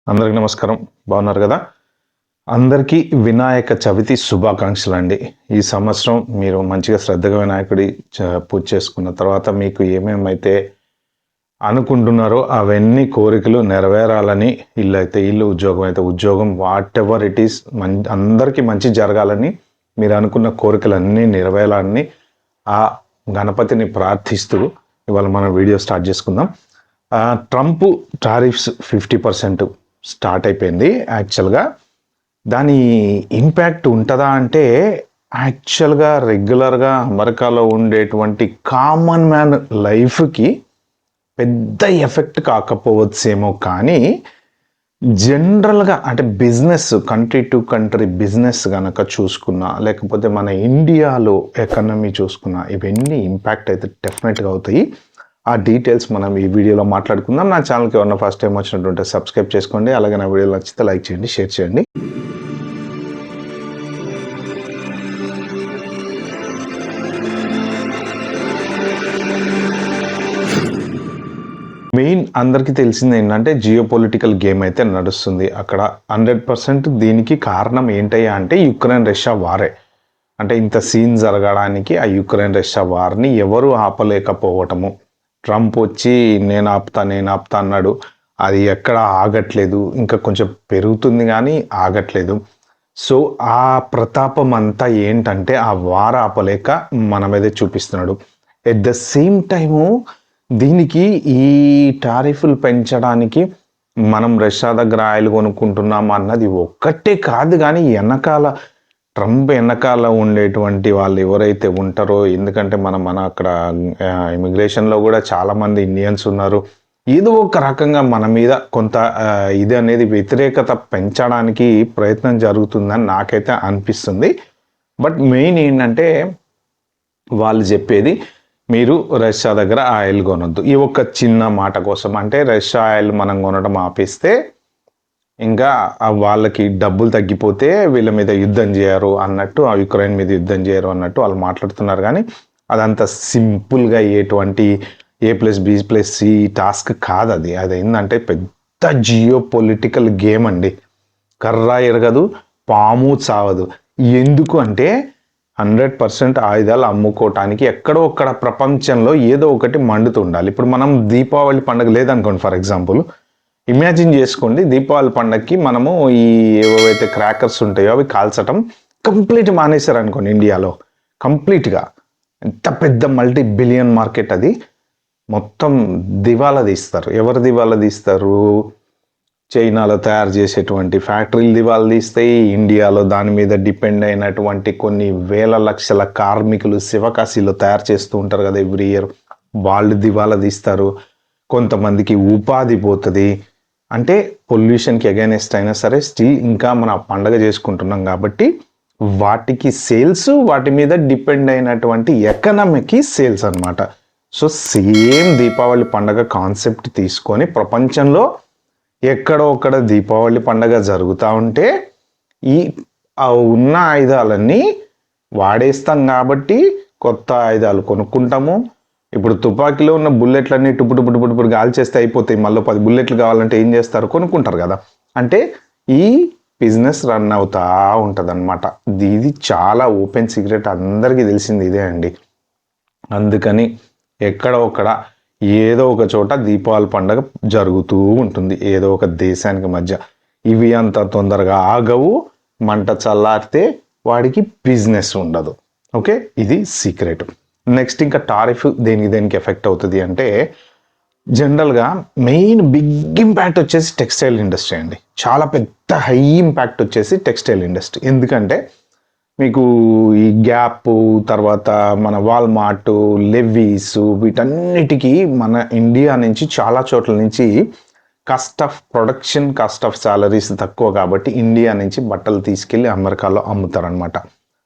అందరికి నమస్కారం. బాగున్నారు కదా? అందరికీ వినాయక చవితి శుభాకాంక్షలు అండి. ఈ సంవత్సరం మీరు మంచిగా శ్రద్ధగా వినాయకుడి పూజ చేసుకున్న తర్వాత మీకు ఏమేమైతే అనుకుంటున్నారో అవన్నీ కోరికలు నెరవేరాలని, ఇల్లు అయితే ఇల్లు, ఉద్యోగం అయితే ఉద్యోగం, వాట్ ఎవర్ ఇట్ ఈస్ అందరికీ మంచి జరగాలని, మీరు అనుకున్న కోరికలన్నీ నెరవేరాలని ఆ గణపతిని ప్రార్థిస్తూ ఇవాళ మనం వీడియో స్టార్ట్ చేసుకుందాం. ట్రంప్ టారిఫ్స్ 50% స్టార్ట్ అయిపోయింది. యాక్చువల్గా దాని ఇంపాక్ట్ ఉంటుందా అంటే, యాక్చువల్గా రెగ్యులర్గా అమెరికాలో ఉండేటువంటి కామన్ మ్యాన్ లైఫ్కి పెద్ద ఎఫెక్ట్ కాకపోవచ్చేమో, కానీ జనరల్గా అంటే business, country to country business కనుక చూసుకున్నా, లేకపోతే మన ఇండియాలో ఎకానమీ చూసుకున్నా, ఇవన్నీ ఇంపాక్ట్ అయితే డెఫినెట్గా అవుతాయి. ఆ డీటెయిల్స్ మనం ఈ వీడియోలో మాట్లాడుకుందాం. నా ఛానల్కి ఎవరైనా ఫస్ట్ టైం వచ్చినట్టుంటే సబ్స్క్రైబ్ చేసుకోండి. అలాగే నా వీడియోలు నచ్చితే లైక్ చేయండి, షేర్ చేయండి. మెయిన్ అందరికీ తెలిసింది ఏంటంటే, జియో పొలిటికల్ గేమ్ అయితే నడుస్తుంది అక్కడ. 100% దీనికి కారణం ఏంటయ్యా అంటే యుక్రెయిన్ రష్యా వారే. అంటే ఇంత సీన్ జరగడానికి ఆ యుక్రెయిన్ రష్యా వార్ని ఎవరు ఆపలేకపోవటము. ట్రంప్ వచ్చి నేను ఆపుతా అన్నాడు. అది ఎక్కడ ఆగట్లేదు, ఇంకా కొంచెం పెరుగుతుంది కానీ ఆగట్లేదు. సో ఆ ప్రతాపం అంతా ఏంటంటే ఆ వార ఆపలేక మన మీదే చూపిస్తున్నాడు. ఎట్ ద సేమ్ టైము దీనికి ఈ టారిఫ్లు పెంచడానికి మనం రష్యా దగ్గర ఆయిల్ కొనుక్కుంటున్నాం అన్నది ఒక్కటే కాదు, కానీ ట్రంప్ వెనకాల ఉండేటువంటి వాళ్ళు ఎవరైతే ఉంటారో, ఎందుకంటే మన అక్కడ ఇమిగ్రేషన్లో కూడా చాలామంది ఇండియన్స్ ఉన్నారు. ఏదో ఒక రకంగా మన మీద కొంత ఇది అనేది వ్యతిరేకత పెంచడానికి ప్రయత్నం జరుగుతుందని నాకైతే అనిపిస్తుంది. బట్ మెయిన్ ఏంటంటే వాళ్ళు చెప్పేది, మీరు రష్యా దగ్గర ఆయిల్ కొనొద్దు. ఈ ఒక్క చిన్న మాట కోసం, అంటే రష్యా ఆయిల్ మనం కొనడం ఆపేస్తే ఇంకా వాళ్ళకి డబ్బులు తగ్గిపోతే వీళ్ళ మీద యుద్ధం చేయరు అన్నట్టు, ఆ యుక్రెయిన్ మీద యుద్ధం చేయరు అన్నట్టు వాళ్ళు మాట్లాడుతున్నారు. కానీ అదంత సింపుల్గా అయ్యేటువంటి A+B+C టాస్క్ కాదు. అది ఏంటంటే పెద్ద జియో పొలిటికల్ గేమ్ అండి. కర్ర ఎరగదు, పాము చావదు. ఎందుకు అంటే 100% ఆయుధాలు అమ్ముకోవటానికి ఎక్కడో ఒక్కడ ప్రపంచంలో ఏదో ఒకటి మండుతుండాలి. ఇప్పుడు మనం దీపావళి పండుగ లేదనుకోండి, ఫర్ ఎగ్జాంపుల్ ఇమాజిన్ చేసుకోండి, దీపావళి పండగకి మనము ఈ ఏవైతే క్రాకర్స్ ఉంటాయో అవి కాల్చటం కంప్లీట్ మానేశారు అనుకోండి ఇండియాలో. కంప్లీట్గా ఎంత పెద్ద మల్టీ బిలియన్ మార్కెట్ అది, మొత్తం దివాలా తీస్తారు. ఎవరు దివాలా తీస్తారు? చైనాలో తయారు చేసేటువంటి ఫ్యాక్టరీలు దివాలా తీస్తాయి. ఇండియాలో దాని మీద డిపెండ్ అయినటువంటి కొన్ని వేల లక్షల కార్మికులు శివకాశీలో తయారు చేస్తూ ఉంటారు కదా ఎవ్రీ ఇయర్, వాళ్ళు దివాలా తీస్తారు. కొంతమందికి ఉపాధి పోతుంది. అంటే పొల్యూషన్కి అగైనెస్ట్ అయినా సరే స్టిల్ ఇంకా మన పండగ చేసుకుంటున్నాం కాబట్టి వాటికి సేల్స్, వాటి మీద డిపెండ్ అయినటువంటి ఎకనామీకి సేల్స్ అనమాట. సో సేమ్ దీపావళి పండగ కాన్సెప్ట్ తీసుకొని ప్రపంచంలో ఎక్కడో ఒక్కడ దీపావళి పండగ జరుగుతూ ఉంటే ఈ ఉన్న ఆయుధాలన్నీ వాడేస్తాం కాబట్టి కొత్త ఆయుధాలు కొనుక్కుంటాము. ఇప్పుడు తుపాకీలో ఉన్న బుల్లెట్లన్నీ టుప్పుడు గాలి చేస్తే అయిపోతాయి. మళ్ళీ 10 బుల్లెట్లు కావాలంటే ఏం చేస్తారు? కొనుక్కుంటారు కదా. అంటే ఈ బిజినెస్ రన్ అవుతా ఉంటుంది అనమాట. ఇది చాలా ఓపెన్ సీక్రెట్, అందరికీ తెలిసింది ఇదే అండి. అందుకని ఎక్కడ ఒక్కడ ఏదో ఒక చోట దీపావళి పండుగ జరుగుతూ ఉంటుంది, ఏదో ఒక దేశానికి మధ్య. ఇవి అంత తొందరగా ఆగవు. మంట చల్లారితే వాడికి బిజినెస్ ఉండదు. ఓకే, ఇది సీక్రెట్. నెక్స్ట్ ఇంకా టారిఫ్ దేనికి ఎఫెక్ట్ అవుతుంది అంటే, జనరల్గా మెయిన్ బిగ్ ఇంపాక్ట్ వచ్చేసి టెక్స్టైల్ ఇండస్ట్రీ అండి. చాలా పెద్ద హై ఇంపాక్ట్ వచ్చేసి టెక్స్టైల్ ఇండస్ట్రీ. ఎందుకంటే మీకు ఈ గ్యాప్, తర్వాత మన వాల్మార్ట్, లెవీస్, వీటన్నిటికీ మన ఇండియా నుంచి చాలా చోట్ల నుంచి cost of production, cost of salaries తక్కువ కాబట్టి ఇండియా నుంచి బట్టలు తీసుకెళ్ళి అమెరికాలో అమ్ముతారనమాట.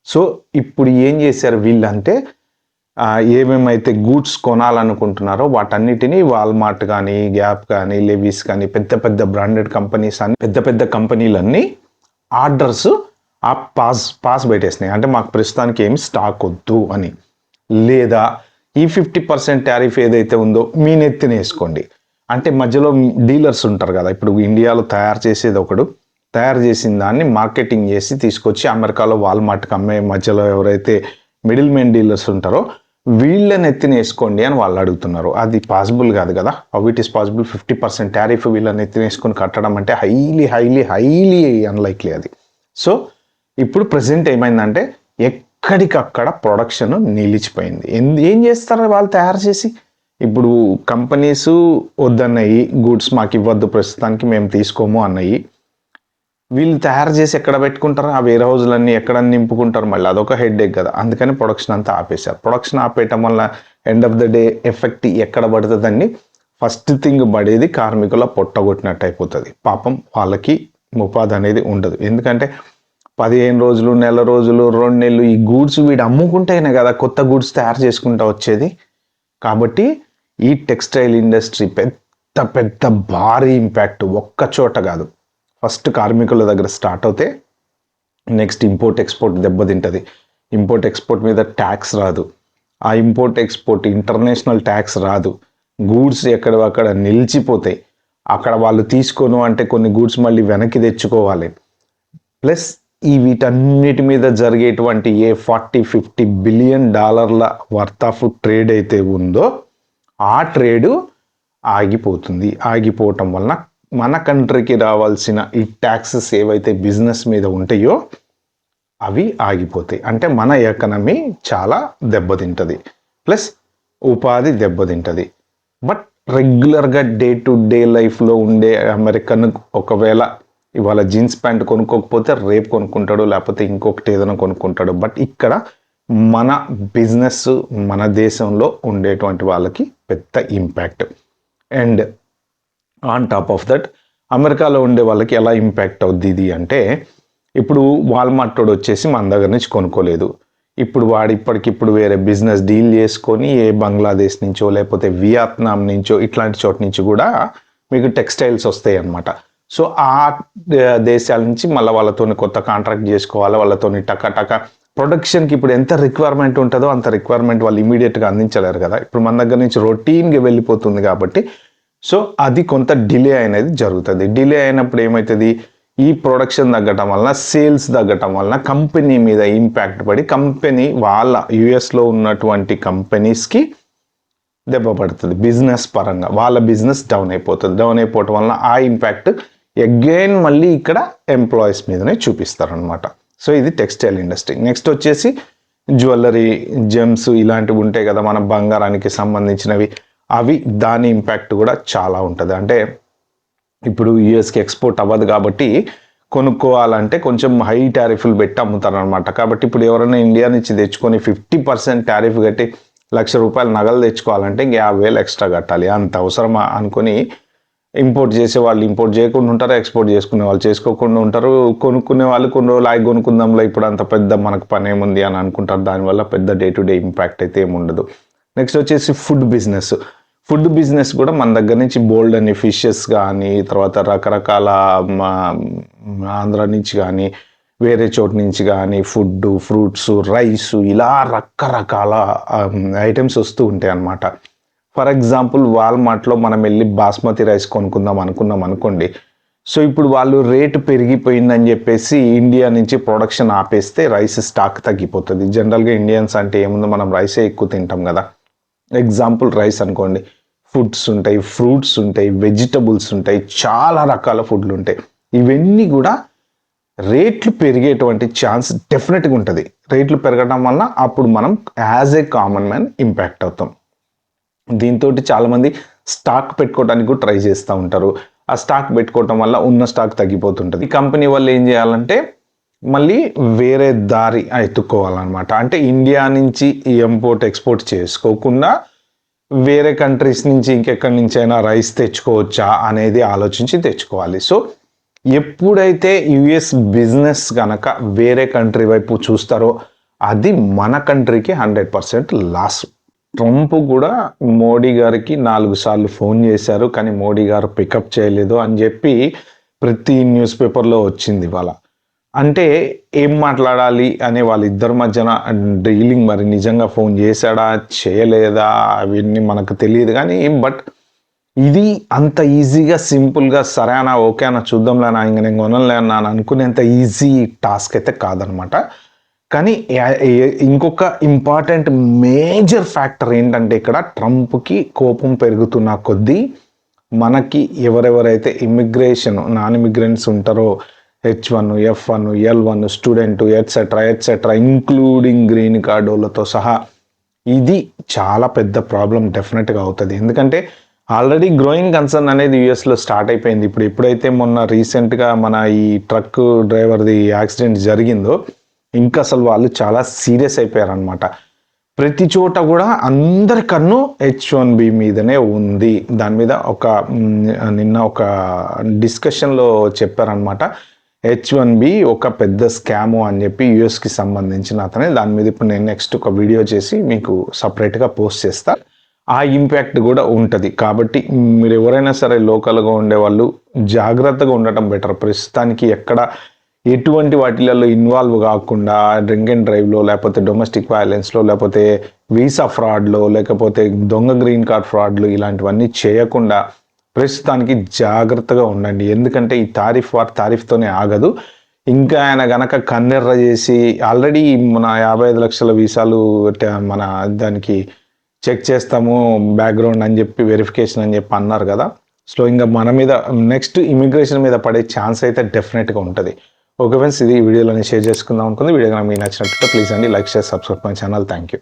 సో ఇప్పుడు ఏం చేశారు వీళ్ళంటే, ఏమేమైతే గూడ్స్ కొనాలనుకుంటున్నారో వాటన్నిటినీ వాల్మార్ట్ కానీ, గ్యాప్ కానీ, లెవీస్ కానీ, పెద్ద బ్రాండెడ్ కంపెనీస్ అని పెద్ద కంపెనీలన్నీ ఆర్డర్స్ ఆ పాస్ పెట్టేసినాయి. అంటే మాకు ప్రస్తుతానికి ఏమి స్టాక్ వద్దు అని, లేదా ఈ 50% టారిఫ్ ఏదైతే ఉందో మీ నెత్తిన వేసుకోండి, అంటే మధ్యలో డీలర్స్ ఉంటారు కదా, ఇప్పుడు ఇండియాలో తయారు చేసేది ఒకడు, తయారు చేసిన దాన్ని మార్కెటింగ్ చేసి తీసుకొచ్చి అమెరికాలో వాల్మార్ట్కి అమ్మే మధ్యలో ఎవరైతే మిడిల్ మెయిన్ డీలర్స్ ఉంటారో వీళ్ళని ఎత్తిన వేసుకోండి అని వాళ్ళు అడుగుతున్నారు. అది పాసిబుల్ కాదు కదా. How it is possible? 50% tariff వీళ్ళని ఎత్తిన వేసుకొని కట్టడం అంటే హైలీ హైలీ హైలీ అన్లైక్లీ అది. సో ఇప్పుడు ప్రెసెంట్ ఏమైందంటే ఎక్కడికక్కడ ప్రొడక్షన్ నిలిచిపోయింది. ఏం చేస్తారు వాళ్ళు తయారు చేసి? ఇప్పుడు కంపెనీస్ వద్దన్నాయి, గూడ్స్ మాకు ఇవ్వద్దు ప్రస్తుతానికి, మేము తీసుకోము అన్నాయి. వీళ్ళు తయారు చేసి ఎక్కడ పెట్టుకుంటారు? ఆ వేర్ హౌస్లన్నీ ఎక్కడ నింపుకుంటారు? మళ్ళీ అదొక హెడ్ ఏక్ కదా. అందుకని ప్రొడక్షన్ అంతా ఆపేశారు. ప్రొడక్షన్ ఆపేయటం వల్ల end of the day effect ఎక్కడ పడుతుందండి? ఫస్ట్ థింగ్ పడేది కార్మికుల పొట్టగొట్టినట్టు అయిపోతుంది. పాపం వాళ్ళకి ఉపాధి అనేది ఉండదు. ఎందుకంటే 15 రోజులు, నెల రోజులు, 2 నెలలు ఈ గూడ్స్ వీడు అమ్ముకుంటేనే కదా కొత్త గూడ్స్ తయారు చేసుకుంటూ వచ్చేది. కాబట్టి ఈ టెక్స్టైల్ ఇండస్ట్రీ పెద్ద పెద్ద భారీ ఇంపాక్ట్ ఒక్క చోట కాదు. ఫస్ట్ కార్మికుల దగ్గర స్టార్ట్ అవుతే నెక్స్ట్ ఇంపోర్ట్ ఎక్స్పోర్ట్ దెబ్బతింటుంది. ఇంపోర్ట్ ఎక్స్పోర్ట్ మీద ట్యాక్స్ రాదు. ఆ ఇంపోర్ట్ ఎక్స్పోర్ట్ ఇంటర్నేషనల్ ట్యాక్స్ రాదు. గూడ్స్ ఎక్కడక్కడ నిలిచిపోతాయి. అక్కడ వాళ్ళు తీసుకోను అంటే కొన్ని గూడ్స్ మళ్ళీ వెనక్కి తెచ్చుకోవాలి. ప్లస్ ఈ వీటన్నిటి మీద జరిగేటువంటి ఏ $40-50 బిలియన్ వర్త్ ఆఫ్ ట్రేడ్ అయితే ఉందో ఆ ట్రేడు ఆగిపోతుంది. ఆగిపోవటం వలన మన కంట్రీకి రావాల్సిన ఈ ట్యాక్సెస్ ఏవైతే బిజినెస్ మీద ఉంటాయో అవి ఆగిపోతాయి. అంటే మన ఎకనమీ చాలా దెబ్బతింటుంది, ప్లస్ ఉపాధి దెబ్బతింటుంది. బట్ రెగ్యులర్గా డే టు డే లైఫ్లో ఉండే అమెరికన్ ఒకవేళ ఇవాళ జీన్స్ ప్యాంట్ కొనుక్కోకపోతే రేపు కొనుక్కుంటాడు, లేకపోతే ఇంకొకటి ఏదైనా కొనుక్కుంటాడు. బట్ ఇక్కడ మన బిజినెస్ మన దేశంలో ఉండేటువంటి వాళ్ళకి పెద్ద impact. And on top of that అమెరికాలో ఉండే వాళ్ళకి ఎలా ఇంపాక్ట్ అవుద్ది ఇది అంటే, ఇప్పుడు వాల్మార్ట్ వచ్చేసి మన దగ్గర నుంచి కొనుక్కోలేదు. ఇప్పుడు వాడు ఇప్పటికిప్పుడు వేరే బిజినెస్ డీల్ చేసుకొని ఏ బంగ్లాదేశ్ నుంచో లేకపోతే వియత్నాం నుంచో ఇట్లాంటి చోట నుంచి కూడా మీకు టెక్స్టైల్స్ వస్తాయి అన్నమాట. సో ఆ దేశాల నుంచి మళ్ళీ వాళ్ళతో కొత్త కాంట్రాక్ట్ చేసుకోవాలి, వాళ్ళతో టక ప్రొడక్షన్కి ఇప్పుడు ఎంత రిక్వైర్మెంట్ ఉంటుందో అంత రిక్వైర్మెంట్ వాళ్ళు ఇమీడియట్గా అందించలేరు కదా. ఇప్పుడు మన దగ్గర నుంచి రొటీన్గా వెళ్ళిపోతుంది కాబట్టి సో అది కొంత డిలే అనేది జరుగుతుంది. డిలే అయినప్పుడు ఏమవుతుంది? ఈ ప్రొడక్షన్ తగ్గటం వలన, సేల్స్ తగ్గటం వలన కంపెనీ మీద ఇంపాక్ట్ పడి కంపెనీ వాళ్ళ యుఎస్లో ఉన్నటువంటి కంపెనీస్కి దెబ్బ పడుతుంది. బిజినెస్ పరంగా వాళ్ళ బిజినెస్ డౌన్ అయిపోతుంది. డౌన్ అయిపోవటం వలన ఆ ఇంపాక్ట్ అగైన్ మళ్ళీ ఇక్కడ ఎంప్లాయీస్ మీదనే చూపిస్తారనమాట. సో ఇది టెక్స్టైల్ ఇండస్ట్రీ. నెక్స్ట్ వచ్చేసి జ్యువెలరీ, జెమ్స్ ఇలాంటివి ఉంటాయి కదా మన బంగారానికి సంబంధించినవి, అవి దాని ఇంపాక్ట్ కూడా చాలా ఉంటుంది. అంటే ఇప్పుడు యుఎస్కి ఎక్స్పోర్ట్ అవ్వదు కాబట్టి కొనుక్కోవాలంటే కొంచెం హై టారిఫ్లు పెట్టి అమ్ముతారనమాట. కాబట్టి ఇప్పుడు ఎవరైనా ఇండియా నుంచి తెచ్చుకొని 50% టారిఫ్ కట్టి ₹1,00,000 నగలు తెచ్చుకోవాలంటే ఇంక 50,000 ఎక్స్ట్రా కట్టాలి. అంత అవసరమా అనుకొని ఇంపోర్ట్ చేసే వాళ్ళు ఇంపోర్ట్ చేయకుండా ఉంటారు, ఎక్స్పోర్ట్ చేసుకునే వాళ్ళు చేసుకోకుండా ఉంటారు. కొనుక్కునే వాళ్ళు కొన్ని రోజులు ఆగి కొనుక్కుందాంలో ఇప్పుడు అంత పెద్ద మనకు పని ఏముంది అని అనుకుంటారు. దానివల్ల పెద్ద డే టు డే ఇంపాక్ట్ అయితే ఏముండదు. నెక్స్ట్ వచ్చేసి ఫుడ్ బిజినెస్. ఫుడ్ బిజినెస్ కూడా మన దగ్గర నుంచి బోల్డ్ అని ఫిషెస్ కానీ, తర్వాత రకరకాల ఆంధ్ర నుంచి కానీ వేరే చోటు నుంచి కానీ ఫుడ్, ఫ్రూట్స్, రైస్ ఇలా రకరకాల ఐటమ్స్ వస్తూ ఉంటాయి అన్నమాట. ఫర్ ఎగ్జాంపుల్ వాల్మార్ట్లో మనం వెళ్ళి బాస్మతి రైస్ కొనుక్కుందాం అనుకున్నాం అనుకోండి. సో ఇప్పుడు వాళ్ళు రేటు పెరిగిపోయిందని చెప్పేసి ఇండియా నుంచి ప్రొడక్షన్ ఆపేస్తే రైస్ స్టాక్ తగ్గిపోతుంది. జనరల్గా ఇండియన్స్ అంటే ఏముందో మనం రైసే ఎక్కువ తింటాం కదా. ఎగ్జాంపుల్ రైస్ అనుకోండి, ఫుడ్స్ ఉంటాయి, ఫ్రూట్స్ ఉంటాయి, వెజిటబుల్స్ ఉంటాయి, చాలా రకాల ఫుడ్లు ఉంటాయి. ఇవన్నీ కూడా రేట్లు పెరిగేటువంటి ఛాన్స్ డెఫినెట్గా ఉంటుంది. రేట్లు పెరగడం వల్ల అప్పుడు మనం as a common man impact అవుతాం. దీంతో చాలామంది స్టాక్ పెట్టుకోవడానికి కూడా ట్రై చేస్తూ ఉంటారు. ఆ స్టాక్ పెట్టుకోవటం వల్ల ఉన్న స్టాక్ తగ్గిపోతుంటుంది. ఈ కంపెనీ వాళ్ళు ఏం చేయాలంటే మళ్ళీ వేరే దారి ఎత్తుక్కోవాలన్నమాట. అంటే ఇండియా నుంచి ఈ ఇంపోర్ట్ ఎక్స్పోర్ట్ చేసుకోకుండా వేరే కంట్రీస్ నుంచి ఇంకెక్కడి నుంచి అయినా రైస్ తెచ్చుకోవచ్చా అనేది ఆలోచించి తెచ్చుకోవాలి. సో ఎప్పుడైతే యుఎస్ బిజినెస్ కనుక వేరే కంట్రీ వైపు చూస్తారో అది మన కంట్రీకి 100% లాస్. ట్రంప్ కూడా మోడీ గారికి 4 సార్లు ఫోన్ చేశారు, కానీ మోడీ గారు పికప్ చేయలేదు అని చెప్పి ప్రతి న్యూస్ పేపర్లో వచ్చింది ఇవాళ. అంటే ఏం మాట్లాడాలి అనే వాళ్ళిద్దరి మధ్యన డీలింగ్, మరి నిజంగా ఫోన్ చేశాడా చేయలేదా అవన్నీ మనకు తెలియదు కానీ, బట్ ఇది అంత ఈజీగా సింపుల్గా సరే అన్న ఓకే అన్న చూద్దాంలేనా ఇంక నేను కొనలేనా అని అనుకునేంత ఈజీ టాస్క్ అయితే కాదనమాట. కానీ ఇంకొక ఇంపార్టెంట్ మేజర్ ఫ్యాక్టర్ ఏంటంటే ఇక్కడ ట్రంప్కి కోపం పెరుగుతున్న కొద్దీ మనకి ఎవరెవరైతే నాన్ ఇమిగ్రెంట్స్ ఉంటారో H1, F1, L1 student etcetera including green card వాళ్ళతో సహా ఇది చాలా పెద్ద ప్రాబ్లం డెఫినెట్గా అవుతుంది. ఎందుకంటే ఆల్రెడీ గ్రోయింగ్ కన్సర్న్ అనేది యూఎస్లో స్టార్ట్ అయిపోయింది. ఎప్పుడైతే మొన్న రీసెంట్గా మన ఈ ట్రక్ డ్రైవర్ది యాక్సిడెంట్ జరిగిందో ఇంకా అసలు వాళ్ళు చాలా సీరియస్ అయిపోయారనమాట. ప్రతి చోట కూడా అందరి కన్ను H1B మీదనే ఉంది. దాని మీద నిన్న ఒక డిస్కషన్లో చెప్పారనమాట. H1B ఒక పెద్ద స్కాము అని చెప్పి యూఎస్కి సంబంధించిన అతనే. దాని మీద ఇప్పుడు నేను నెక్స్ట్ ఒక వీడియో చేసి మీకు సపరేట్గా పోస్ట్ చేస్తా. ఆ ఇంపాక్ట్ కూడా ఉంటుంది. కాబట్టి మీరు ఎవరైనా సరే లోకల్గా ఉండేవాళ్ళు జాగ్రత్తగా ఉండటం బెటర్. ప్రస్తుతానికి ఎటువంటి వాటిలలో ఇన్వాల్వ్ కాకుండా డ్రింక్ అండ్ డ్రైవ్లో, లేకపోతే డొమెస్టిక్ వైలెన్స్లో, లేకపోతే వీసా ఫ్రాడ్లో, లేకపోతే దొంగ గ్రీన్ కార్డ్ ఫ్రాడ్లు ఇలాంటివన్నీ చేయకుండా ప్రస్తుతానికి జాగ్రత్తగా ఉండండి. ఎందుకంటే ఈ తారీఫ్తోనే ఆగదు. ఇంకా ఆయన గనక కన్నెర్ర చేసి ఆల్రెడీ మన 55 లక్షల వీసాలు మన దానికి చెక్ చేస్తాము బ్యాక్గ్రౌండ్ అని చెప్పి వెరిఫికేషన్ అని చెప్పి అన్నారు కదా. సో ఇంకా మన మీద నెక్స్ట్ ఇమిగ్రేషన్ మీద పడే ఛాన్స్ అయితే డెఫినెట్గా ఉంటుంది. ఓకే ఫ్రెండ్స్, ఇది వీడియోలో షేర్ చేసుకుందాం అనుకుంది. వీడియో కనుక మీకు నచ్చినట్లయితే ప్లీజ్ అండి like, share, subscribe my channel. Thank you.